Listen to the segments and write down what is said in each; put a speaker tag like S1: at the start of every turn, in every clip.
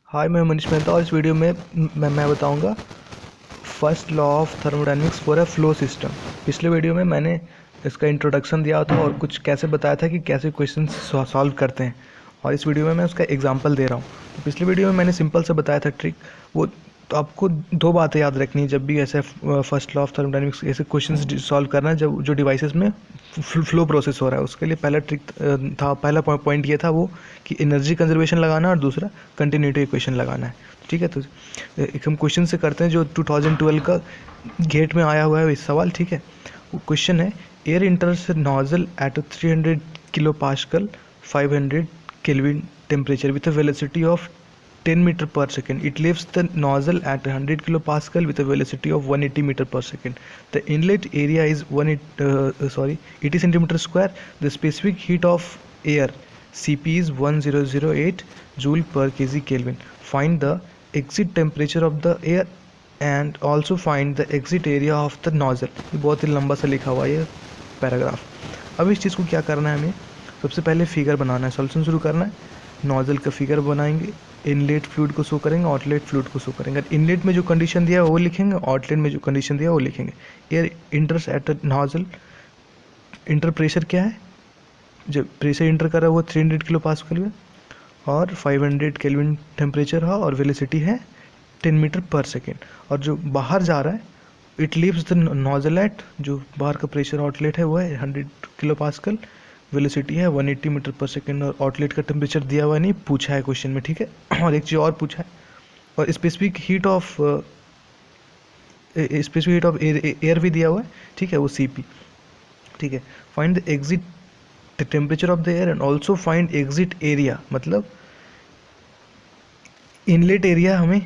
S1: हाय, मैं मनीष मेहता और इस वीडियो में मैं बताऊंगा first law of thermodynamics for a flow system. पिछले वीडियो में मैंने इसका इंट्रोडक्शन दिया था और कुछ कैसे बताया था कि कैसे क्वेश्चन सॉल्व करते हैं, और इस वीडियो में मैं उसका एग्जांपल दे रहा हूँ। तो पिछले वीडियो में मैंने सिंपल से बताया था ट्रिक, वो तो आपको दो बातें याद रखनी है जब भी ऐसे फर्स्ट लॉ ऑफ थर्मोडायनेमिक्स ऐसे क्वेश्चंस सॉल्व करना है जब जो डिवाइसेस में फ्लो प्रोसेस हो रहा है। उसके लिए पहला ट्रिक था, पहला पॉइंट ये था वो कि एनर्जी कंजर्वेशन लगाना और दूसरा कंटिन्यूटी इक्वेशन लगाना है। ठीक है, तो एक हम क्वेश्चन से करते हैं जो 2012 का गेट में आया हुआ है इस सवाल। ठीक है, वो क्वेश्चन है air enters nozzle at 300 kilo pascal 500 kelvin temperature with a velocity of 10 meter per second. It leaves the nozzle at 100 kilopascal with a velocity of 180 meter per second. The inlet area is 80 centimeter square. The specific heat of air Cp is 1008 joule per kg Kelvin. Find the exit temperature of the air and also find the exit area of the nozzle. ये बहुत ही लंबा सा लिखा हुआ है ये paragraph. अब इस चीज़ को क्या करना है, हमें सबसे पहले फिगर बनाना है, सॉल्यूशन शुरू करना है। नोजल का फिगर बनाएंगे, इनलेट फ्लूइड को शो करेंगे, आउटलेट फ्लूइड को शो करेंगे। इनलेट में जो कंडीशन दिया है वो लिखेंगे, आउटलेट में जो कंडीशन दिया है वो लिखेंगे। Air enters at nozzle, enter pressure क्या है, जब प्रेशर इंटर कर रहा है वो 300 किलो पास्कल है और 500 केल्विन टेम्परेचर है और वेलोसिटी है 10 मीटर पर सेकेंड। और जो बाहर जा रहा है it leaves the nozzle at, जो बाहर का प्रेशर आउटलेट है वो है 100 किलो पास्कल, वेलोसिटी है 180 मीटर पर सेकेंड और आउटलेट का टेम्परेचर दिया हुआ नहीं, पूछा है क्वेश्चन में। ठीक है, और एक चीज़ और पूछा है, और स्पेसिफिक हीट ऑफ एयर भी दिया हुआ है। ठीक है, वो Cp। ठीक है, find the exit temperature of the air and also find exit area, मतलब इनलेट एरिया हमें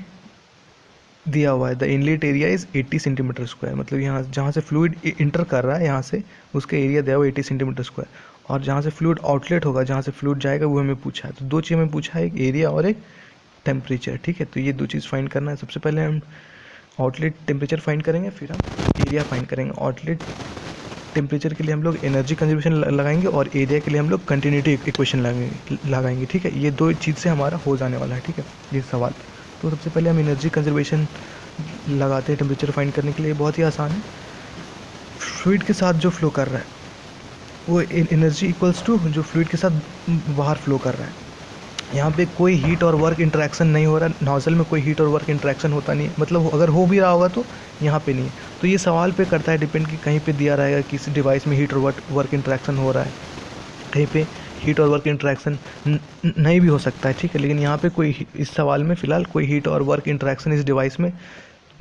S1: दिया हुआ है। The inlet area is 80 centimetre square, मतलब यहाँ जहाँ से फ्लूइड इंटर कर रहा है यहाँ से उसका एरिया दिया हुआ 80 सेंटीमीटर स्क्वायर, और जहाँ से फ्लूइड आउटलेट होगा, जहाँ से फ्लूइड जाएगा, वो हमें पूछा है। तो दो चीज़ हमें पूछा है, एक एरिया और एक टेम्परेचर। ठीक है, तो ये दो चीज़ फाइंड करना है। सबसे पहले हम आउटलेट टेम्परेचर फाइंड करेंगे, फिर हम एरिया फाइंड करेंगे। आउटलेट टेम्परेचर के लिए हम लोग एनर्जी कंजर्वेशन लगाएंगे और एरिया के लिए हम लोग कंटिन्यूटी इक्वेशन लगाएंगे। ठीक है, ये दो चीज़ से हमारा हो जाने वाला है। ठीक है, ये सवाल। तो सबसे पहले हम एनर्जी कंजर्वेशन लगाते हैं टेम्परेचर फाइंड करने के लिए। बहुत ही आसान है, फ्लूइड के साथ जो फ्लो कर रहा है वो एनर्जी इक्वल्स टू जो फ्लूइड के साथ बाहर फ्लो कर रहा है। यहाँ पे कोई हीट और वर्क इंटरेक्शन नहीं हो रहा है, नोजल में कोई हीट और वर्क इंटरेक्शन होता नहीं है, मतलब अगर हो भी रहा होगा तो यहाँ पे नहीं है। तो ये सवाल पे करता है डिपेंड कि कहीं पे दिया रहेगा किसी डिवाइस में हीट और वर्क इंटरेक्शन हो रहा है, कहीं पे हीट और वर्क इंटरेक्शन नहीं भी हो सकता है। ठीक है, लेकिन यहाँ पे कोई इस सवाल में फ़िलहाल कोई हीट और वर्क इंटरेक्शन इस डिवाइस में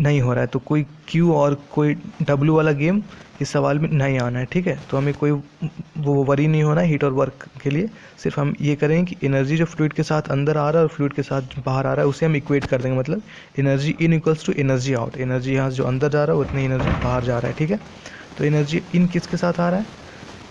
S1: नहीं हो रहा है, तो कोई क्यू और कोई डब्ल्यू वाला गेम इस सवाल में नहीं आना है। ठीक है, तो हमें कोई वो वरी नहीं होना है हीट और वर्क के लिए। सिर्फ हम ये करेंगे कि एनर्जी जो फ्लूइड के साथ अंदर आ रहा है और फ्लूइड के साथ बाहर आ रहा है उसे हम इक्वेट कर देंगे, मतलब energy in equals to energy out. Energy यहाँ जो अंदर जा रहा है उतनी एनर्जी बाहर जा रहा है। ठीक है, तो एनर्जी इन किसके साथ आ रहा है,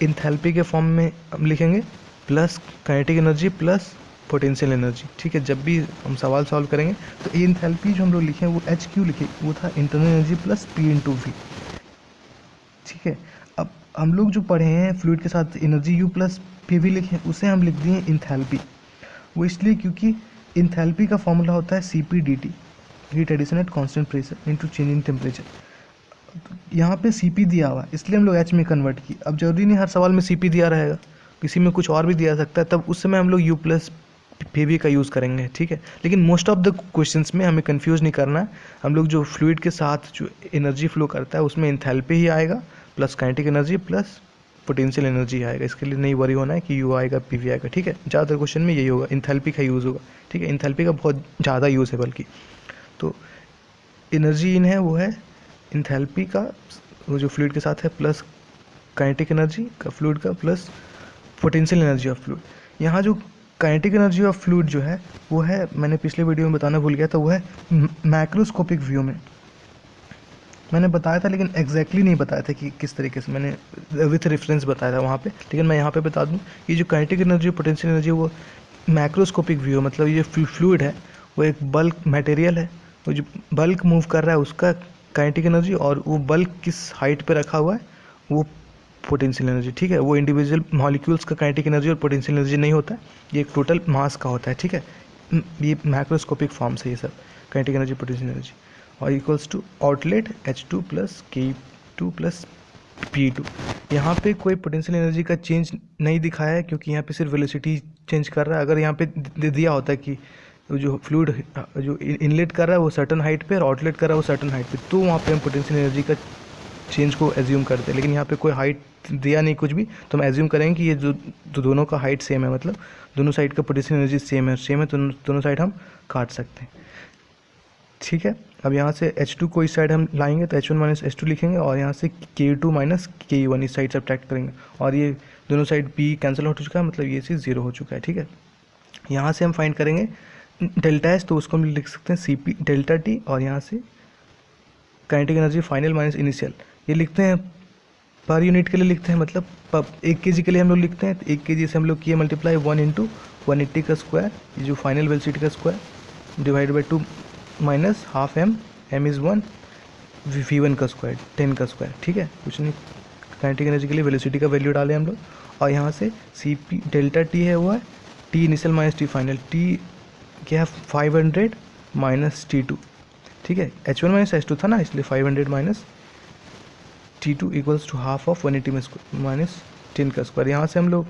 S1: इंथैल्पी के फॉर्म में हम लिखेंगे, plus kinetic energy plus potential energy. ठीक है, जब भी हम सवाल सॉल्व करेंगे तो इंथैल्पी जो हम लोग लिखे वो एच क्यू लिखे, वो था internal energy plus P into V. ठीक है, अब हम लोग जो पढ़े हैं फ्लूइड के साथ energy you plus P V लिखे, उसे हम लिख दिए इंथैल्पी। वो इसलिए क्योंकि इंथैल्पी का फॉर्मूला होता है C P D T, heat addition at constant pressure into change in temperature. यहाँ पे सी पी दिया हुआ इसलिए हम लोग एच में कन्वर्ट की। अब जरूरी नहीं हर सवाल में सी पी दिया रहेगा, किसी में कुछ और भी दिया सकता है, तब उस समय हम लोग यू प्लस पी वी का यूज़ करेंगे। ठीक है, लेकिन मोस्ट ऑफ द क्वेश्चंस में हमें कंफ्यूज नहीं करना है। हम लोग जो फ्लूइड के साथ जो एनर्जी फ्लो करता है उसमें इंथैल्पी ही आएगा plus kinetic energy plus potential energy आएगा। इसके लिए नहीं वरी होना है कि यू आएगा पी वी आएगा। ठीक है, ज़्यादातर क्वेश्चन में यही होगा, इंथैल्पी का यूज़ होगा। ठीक है, इंथैल्पी का बहुत ज़्यादा यूज़ है बल्कि। तो एनर्जी इन है वो है इंथैल्पी का, वो जो फ्लूइड के साथ है, प्लस काइनेटिक एनर्जी का फ्लूइड का plus potential energy of fluid. यहाँ जो काइनेटिक एनर्जी ऑफ फ्लूइड जो है वो है, मैंने पिछले वीडियो में बताना भूल गया था, वो है मैक्रोस्कोपिक व्यू में मैंने बताया था, लेकिन एग्जैक्टली नहीं बताया था कि किस तरीके से, मैंने विथ रेफरेंस बताया था वहाँ पे। लेकिन मैं यहाँ पे बता दूँ, ये जो काइनेटिक एनर्जी पोटेंशियल एनर्जी वो मैक्रोस्कोपिक व्यू, मतलब ये फ्लूइड है वो एक बल्क मटेरियल है, वो जो बल्क मूव कर रहा है उसका काइनेटिक एनर्जी, और वो बल्क किस हाइट पे रखा हुआ है वो पोटेंशियल एनर्जी। ठीक है, वो इंडिविजुअल मॉलिक्यूल्स का काइनेटिक एनर्जी और पोटेंशियल एनर्जी नहीं होता है, ये एक टोटल मास का होता है। ठीक है, ये मैक्रोस्कोपिक फॉर्म से ये सब काइनेटिक एनर्जी, पोटेंशियल एनर्जी, और equals to outlet H2 plus K2 plus P2। यहाँ पे कोई पोटेंशियल एनर्जी का चेंज नहीं दिखाया है क्योंकि यहाँ पे सिर्फ वेलोसिटी चेंज कर रहा है। अगर यहाँ पे दिया होता है कि जो फ्लूइड जो इनलेट कर रहा है वो सर्टन हाइट पे और आउटलेट कर रहा है वो सर्टन हाइट पे, तो वहाँ पे हम पोटेंशियल एनर्जी का चेंज को एज्यूम करते हैं। लेकिन यहाँ पे कोई हाइट दिया नहीं कुछ भी, तो हम एज्यूम करेंगे कि ये जो दोनों का हाइट सेम है, मतलब दोनों साइड का पोटेंशियल एनर्जी सेम है तो दोनों साइड हम काट सकते हैं। ठीक है, अब यहाँ से H2 को इस साइड हम लाएंगे तो H1 माइनस H2 लिखेंगे और यहाँ से K2 माइनस K1 इस साइड सब्ट्रैक्ट करेंगे और ये दोनों साइड P कैंसिल हो चुका है, मतलब ये चीज़ 0 हो चुका है। ठीक है, यहाँ से हम फाइंड करेंगे डेल्टा एस, तो उसको हम लिख सकते हैं CP डेल्टा T, और यहाँ से kinetic energy final minus initial, ये लिखते हैं पर यूनिट के लिए लिखते हैं, मतलब 1 kg के लिए हम लोग लिखते हैं। तो 1 kg से हम लोग किए मल्टीप्लाई 1 इंटू 180 का स्क्वायर, ये जो फाइनल वेलोसिटी का square divide by 2 minus half m is 1, v1 का स्क्वायर 10 का स्क्वायर। ठीक है, कुछ नहीं, काइनेटिक एनर्जी के लिए वेलोसिटी का वैल्यू डालें हम लोग, और यहाँ से CP डेल्टा T है वो है T initial minus T final, T क्या है 500 माइनस T2। ठीक है, H1 माइनस H2 था ना, इसलिए 500 minus T2 equals to half of 180 minus 10 का स्क्वायर। यहाँ से हम लोग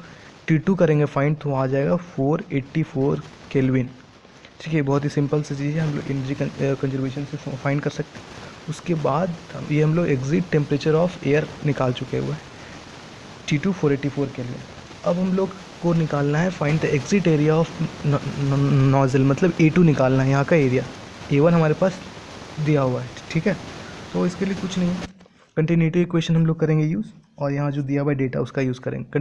S1: T2 करेंगे फाइंड, तो आ जाएगा 484 केल्विन। ठीक है, बहुत ही सिंपल सी चीज़ है, हम लोग एनर्जी कंजर्वेशन से फाइंड कर सकते हैं। उसके बाद ये हम लोग एग्जिट टेम्परेचर ऑफ एयर निकाल चुके हुए हैं, T2 484 केल्विन। अब हम लोग को निकालना है find the exit area of nozzle, मतलब A2 निकालना है, यहाँ का एरिया। A1 हमारे पास दिया हुआ है। ठीक है, तो इसके लिए कुछ नहीं है, कंटिन्यूटी इक्वेशन हम लोग करेंगे यूज़, और यहाँ जो दिया हुआ डेटा उसका यूज़ करेंगे।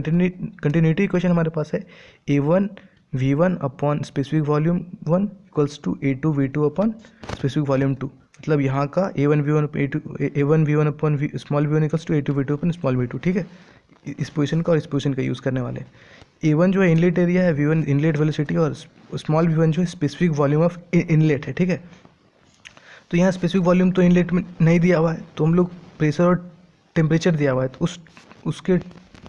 S1: कंटिन्यूटी इक्वेशन हमारे पास है A1 V1 upon specific volume 1 equals to A2 V2 upon specific volume 2, मतलब यहाँ का A1 V1 upon small V1 equals to A2 V2 upon small V2। ठीक है, इस पोजीशन का और इस पोजीशन का यूज़ करने वाले। A1 जो है इनलेट एरिया है, V1 इनलेट वेलोसिटी, और स्मॉल V1 जो है स्पेसिफिक वॉल्यूम ऑफ इनलेट है। ठीक है, तो यहाँ स्पेसिफिक वॉल्यूम तो इनलेट में नहीं दिया हुआ है, तो हम लोग प्रेशर और टेम्परेचर दिया हुआ है, तो उसके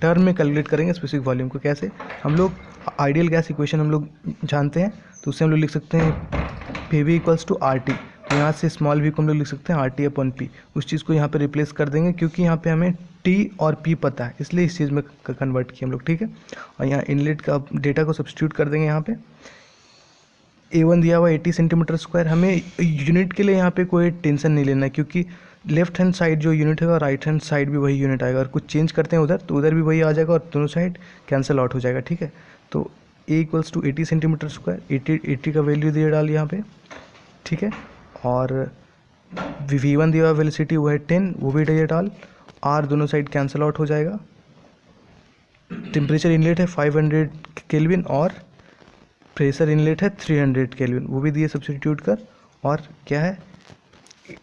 S1: टर्म में कैलकुलेट करेंगे स्पेसिफिक वॉल्यूम को। कैसे, हम लोग आइडियल गैस इक्वेशन हम लोग जानते हैं, तो उससे हम लोग लिख सकते हैं PV इक्वल्स टू RT, तो यहाँ से स्मॉल v को हम लोग लिख सकते हैं RT अपॉन P। उस चीज़ को यहाँ पे रिप्लेस कर देंगे, क्योंकि यहाँ पे हमें T और P पता है, इसलिए इस चीज़ में कन्वर्ट किया हम लोग। ठीक है, और यहाँ इनलेट का डेटा को सब्स्टिट्यूट कर देंगे। यहाँ पे A1 दिया हुआ 80 सेंटीमीटर स्क्वायर, हमें यूनिट के लिए यहाँ पे कोई टेंशन नहीं लेना है, क्योंकि लेफ्ट हैंड साइड जो यूनिट है और राइट हैंड साइड भी वही यूनिट आएगा, और कुछ चेंज करते हैं उधर तो उधर भी वही आ जाएगा और दोनों साइड कैंसिल आउट हो जाएगा। ठीक है, तो A equals to 80 centimetre square, 80 का वैल्यू दिए डाल यहाँ पे। ठीक है, और V1 दिया हुआ वेलोसिटी वो है 10, वो भी दिए डाल, R दोनों साइड कैंसिल आउट हो जाएगा। टेम्परेचर इनलेट है 500 केल्विन और प्रेशर इनलेट है 300 केल्विन, वो भी दिए सब्स्टिट्यूट कर। और क्या है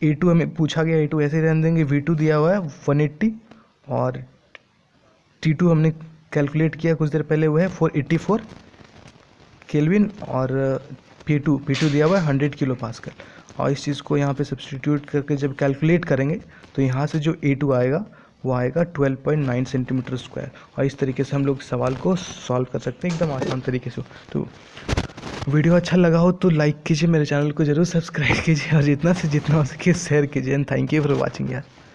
S1: A2 हमें पूछा गया, A2 ऐसे ही रहने देंगे। V2 दिया हुआ है 180 और T2 हमने कैलकुलेट किया कुछ देर पहले, वो है 484 केल्विन, और P2 दिया हुआ है 100 किलो पास्कल। और इस चीज़ को यहाँ पे सब्स्टिट्यूट करके जब कैलकुलेट करेंगे तो यहाँ से जो A2 आएगा वो आएगा 12.9 सेंटीमीटर स्क्वायर। और इस तरीके से हम लोग सवाल को सॉल्व कर सकते हैं एकदम आसान तरीके से। तो वीडियो अच्छा लगा हो तो लाइक कीजिए, मेरे चैनल को ज़रूर सब्सक्राइब कीजिए, और जितना से जितना हो सके शेयर कीजिए। And thank you for watching यार।